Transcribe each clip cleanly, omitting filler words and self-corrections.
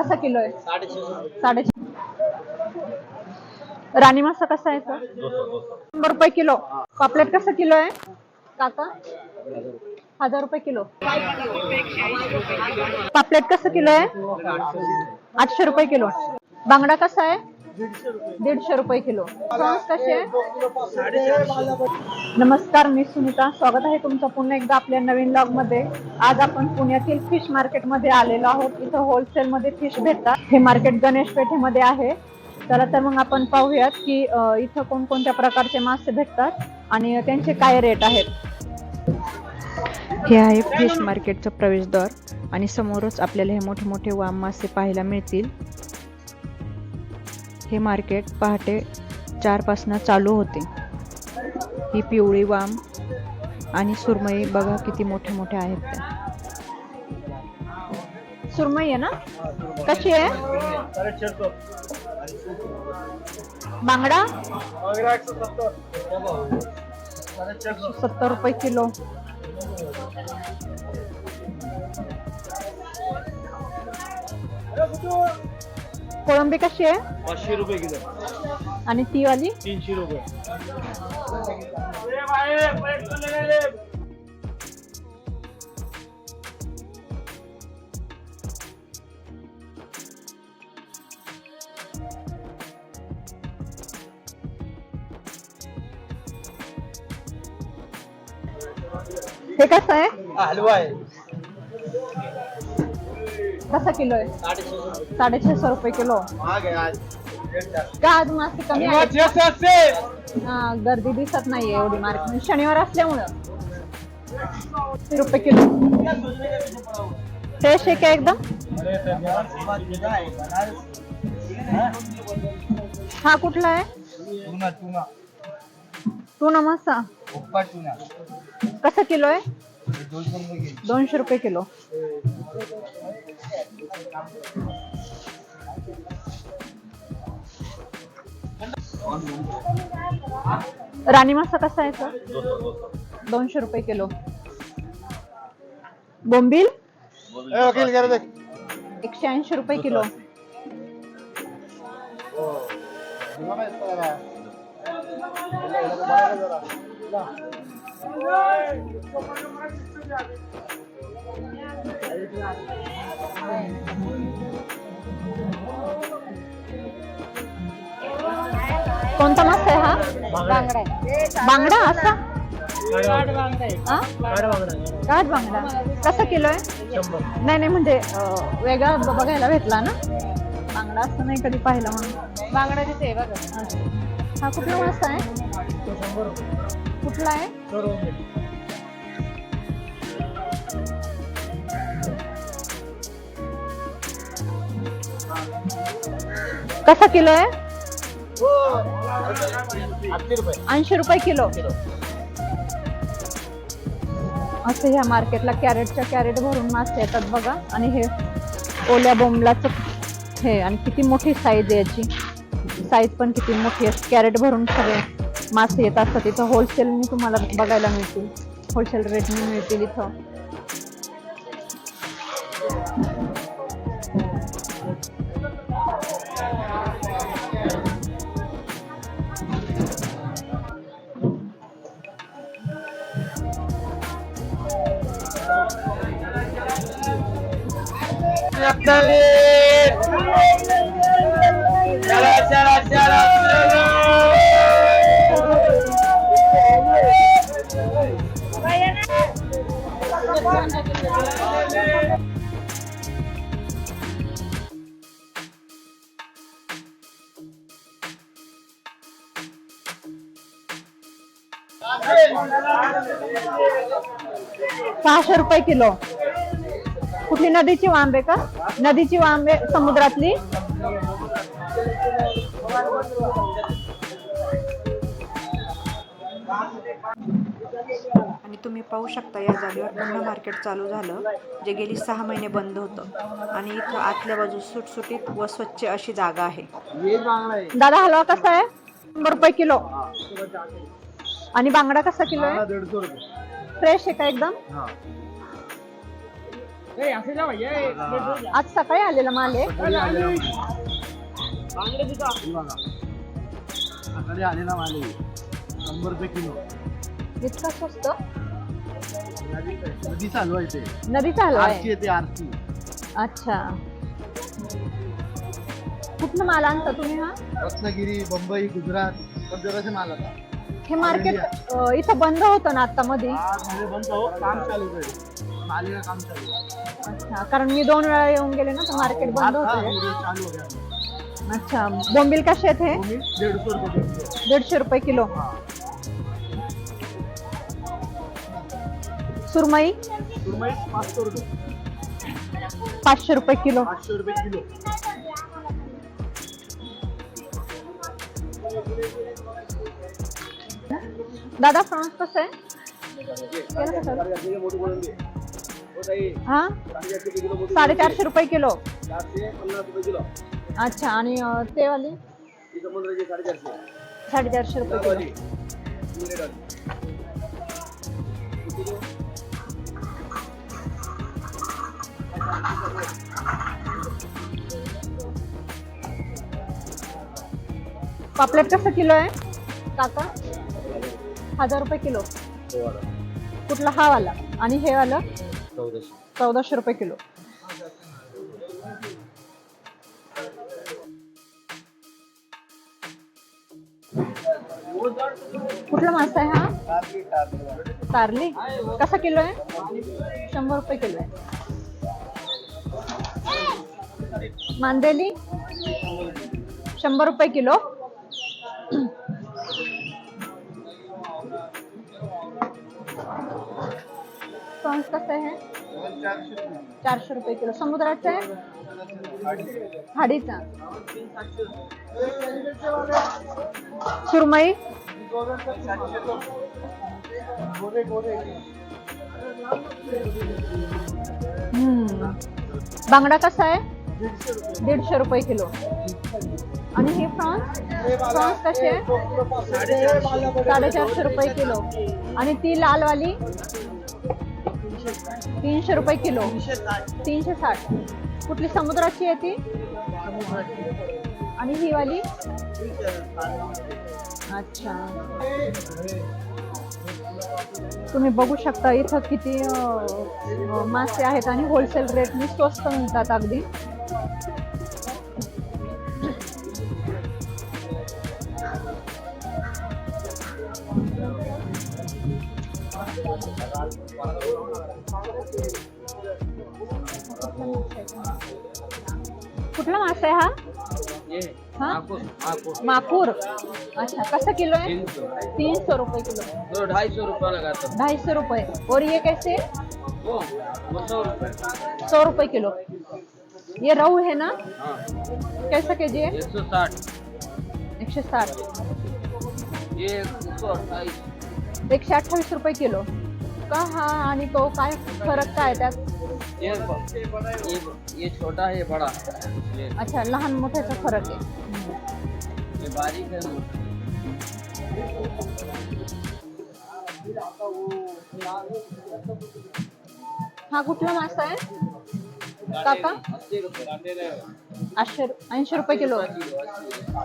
कसा किलो आहे? 650. राणी मासा कसा आहे सर? 100 रुपये किलो. पापलेट कसं किलो आहे काका? 1000 रुपये किलो. पापलेट कसं किलो आहे? 800 रुपये किलो. बांगडा कसा आहे? 150 रुपये किलो. प्रॉन्स कसे आहे? नमस्कार, मी सुनीता. स्वागत आहे तुमचं पुन्हा एकदा आपल्या नवीन व्लॉग मध्ये. आज आपण पुण्यातील फिश मार्केट मध्ये आलेलो आहोत. इथं होलसेल मध्ये फिश भेटतात. हे मार्केट गणेश पेठेमध्ये आहे. चला तर मग आपण पाहूयात की इथं कोणकोणत्या प्रकारचे मासे भेटतात आणि त्यांचे काय रेट आहेत. हे आहे फिश मार्केटचं प्रवेशद्वार आणि समोरच आपल्याला हे मोठे मोठे वाम मासे पाहायला मिळतील. हे मार्केट पहाटे 4 पासून चालू होते. ही पिवळी वाम आणि सुरमई बघा किती मोठे मोठे आहेत. त्या सुरमई आहे ना? कशी आहे? बांगडा 170 रुपये किलो. कोळंबी कशी आहे? 500 रुपये किलो. आणि ती वाली 300 रुपये. हे कसं आहे? हलवा आहे. कसा किलो आहे? 650 रुपये किलो. महाग आहे आज. का आज मासे कमी आहेत? गर्दी दिसत नाहीये एवढी मार्केट शनिवार असल्यामुळं. रुपये किलो. फ्रेश आहे का एकदम? हा कुठला आहे? टुना मासा. कसा किलो आहे? 200 रुपये किलो. राणी मासा कसा आहे सर? 200 रुपये किलो. बोंबील 180 रुपये किलो. कोणता मासा आहे हा? बांगडा आहे. बांगडा असा? काठ बांगडा कसा किलो आहे? 100. नाही नाही म्हणजे वेगळा बघायला भेटला ना. बांगडा असं नाही कधी पाहिला म्हणून. बांगडा तिथे बघा. हा कुठला मासा आहे? कुठला आहे? कसा किलो आहे? 80 रुपये किलो. असं ह्या मार्केटला कॅरेटच्या कॅरेट भरून मासे येतात बघा. आणि हे ओल्या बोंबलाचं हे आणि किती मोठी साईज आहे याची. साईज पण किती मोठी आहे. कॅरेट भरून सगळे मासे येत असतात. इथं होलसेलनी तुम्हाला बघायला मिळतील. होलसेल रेटने मिळतील इथं. ₹600 रुपये किलो. कुठली नदीची वांबे का? नदीची वांबे समुद्रातली. आणि तुम्ही पाहू शकता या जागेवर पुन्हा मार्केट चालू झालं, जे गेली 6 महिने बंद होतं. आणि इथं आतल्या बाजूस सुटसुटीत व स्वच्छ अशी जागा आहे. दादा हलवा कसा आहे? 100 रुपये किलो. आणि बांगडा कसा किलो आहे? 150 रुपये. फ्रेश आहे का एकदम? आज सकाळी आलेला माल आहे. सकाळी आलेला माल आहे 100 रुपये किलो. इतका स्वस्त. नदी चालू आहे ते. नदीचा हलवा आरती आहे. येते आरती. अच्छा. कुठनं माल आणता तुम्ही हा? रत्नागिरी, मुंबई, गुजरात सब जगह से माल आता. हे मार्केट इथं बंद होतं ना आता मध्ये. आज म्हणजे बंद हो, काम चालू आहे. मालिका काम चालू आहे. अच्छा, कारण मी 2 वेळा येऊन गेले ना तर मार्केट बंद आता होतं. चालू हो गया. अच्छा, बोंबील कसे आहेत हे? 150 रुपये किलो. 150 रुपये किलो. सुरमई सुरमई 500 रुपये. 500 रुपये किलो. 500 रुपये किलो. दादा फ्रान्स कसं आहे? केलं कसं? हा 450 रुपये किलो. 450 रुपये किलो. अच्छा, आणि ते वाली 450 रुपये किलो. पापलेट कसं किलो आहे काका? 1000 रुपये किलो. कुठला हा वाला? आणि हे वाला 1400 रुपये किलो. कुठला मासा आहे हा? कारली कसा किलो आहे? 100 रुपये किलो आहे. मांदेली 100 रुपये किलो. प्रॉन्स कसं आहे? 400 रुपये किलो. समुद्राचं आहे? हाडीचा. सुरमई बांगडा कसा आहे? 150 रुपये किलो. आणि हे प्रॉन्स कसे आहे? 450 रुपये किलो. आणि ती लाल वाली 300 रुपये किलो. 360. कुठली समुद्राची आहे ती? आणि ही वाली? अच्छा, तुम्ही बघू शकता इथं किती मासे आहेत आणि होलसेल रेटने स्वस्त मिळतात अगदी. कुठला मासा आहे हा? माकूर. अच्छा, कसं किलो है? 300 रुपये किलो. 250 रुपये लगाता. 250 रुपये. और ये कैसे? 100 रुपये किलो. ये रहू है ना? कैसा केजी है? 160. 160. ये 128. 128 रुपये किलो. का हा आणि तो काय फरक काय त्यात? ये छोटा है, ये बड़ा. अच्छा, लहान मोठ्याचा फरक आहे. ये बारीक है. हा कुठला मासा आहे काका? 80 रुपये किलो.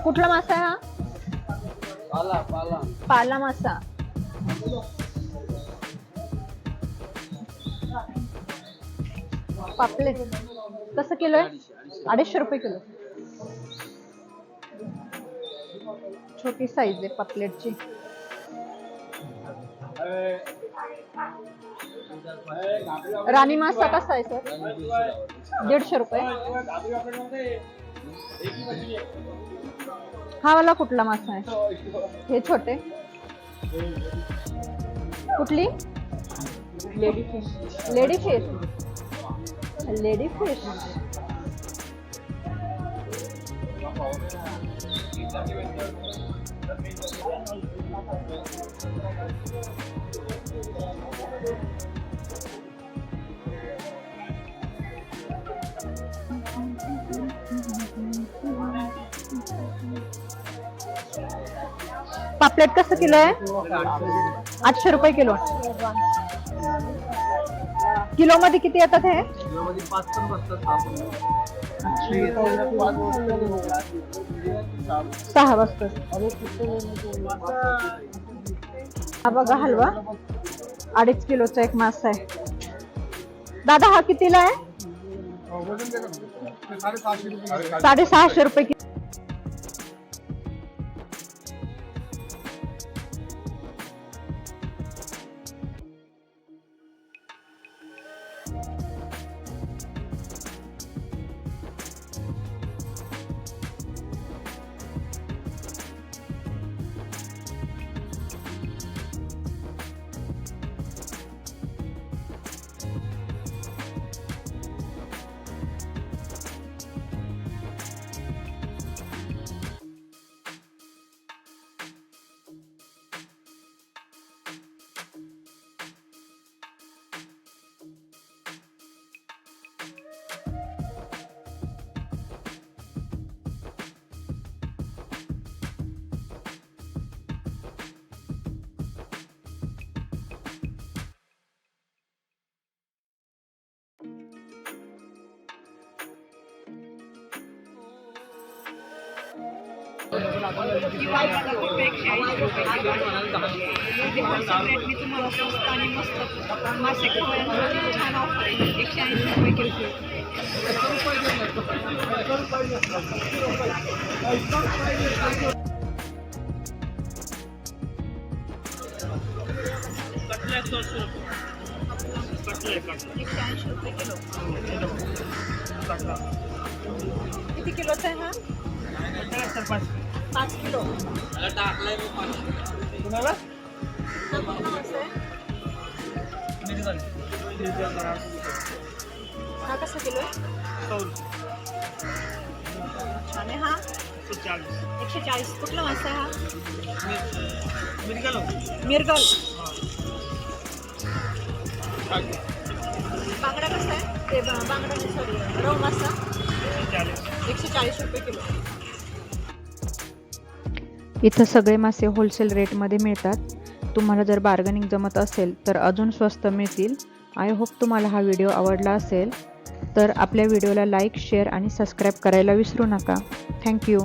कुठला मासा आहे हा? पाला मासा. पापलेट कसं किलो आहे? 250 रुपये किलो. छोटी साईज आहे पापलेटची. राणी मासा कसा आहे सर? 150 रुपये. हा वाला कुठला मासा आहे? हे छोटे. कुठली? Lady fish. Lady fish. Lady fish. पापलेट कसं किलो आहे? 800 रुपये किलो. किलो मध्ये किती येतात हे? यामध्ये 5 पण बसतात, 6 पण बसतात. 6 वाजता हा बघा हलवा 2.5 किलोचा एक मासा आहे. दादा हा कितीला आहे? 650 रुपये. किती किलोचा आहे हा? 5 किलो. कुणाला? हा कसा किलो आहे? आणि हा 140. कुठला मासा आहे हा? मिरगल. बांगडा कसा आहे? ते बांगडा सॉरी रव मासा 140 रुपये किलो. इथं सगळे मासे होलसेल रेटमध्ये मिळतात. तुम्हाला जर बार्गेनिंग जमत असेल तर अजून स्वस्त मिळतील. आय होप तुम्हाला हा व्हिडिओ आवडला असेल तर आपल्या व्हिडिओला लाईक, शेअर आणि सबस्क्राईब करायला विसरू नका. थँक्यू.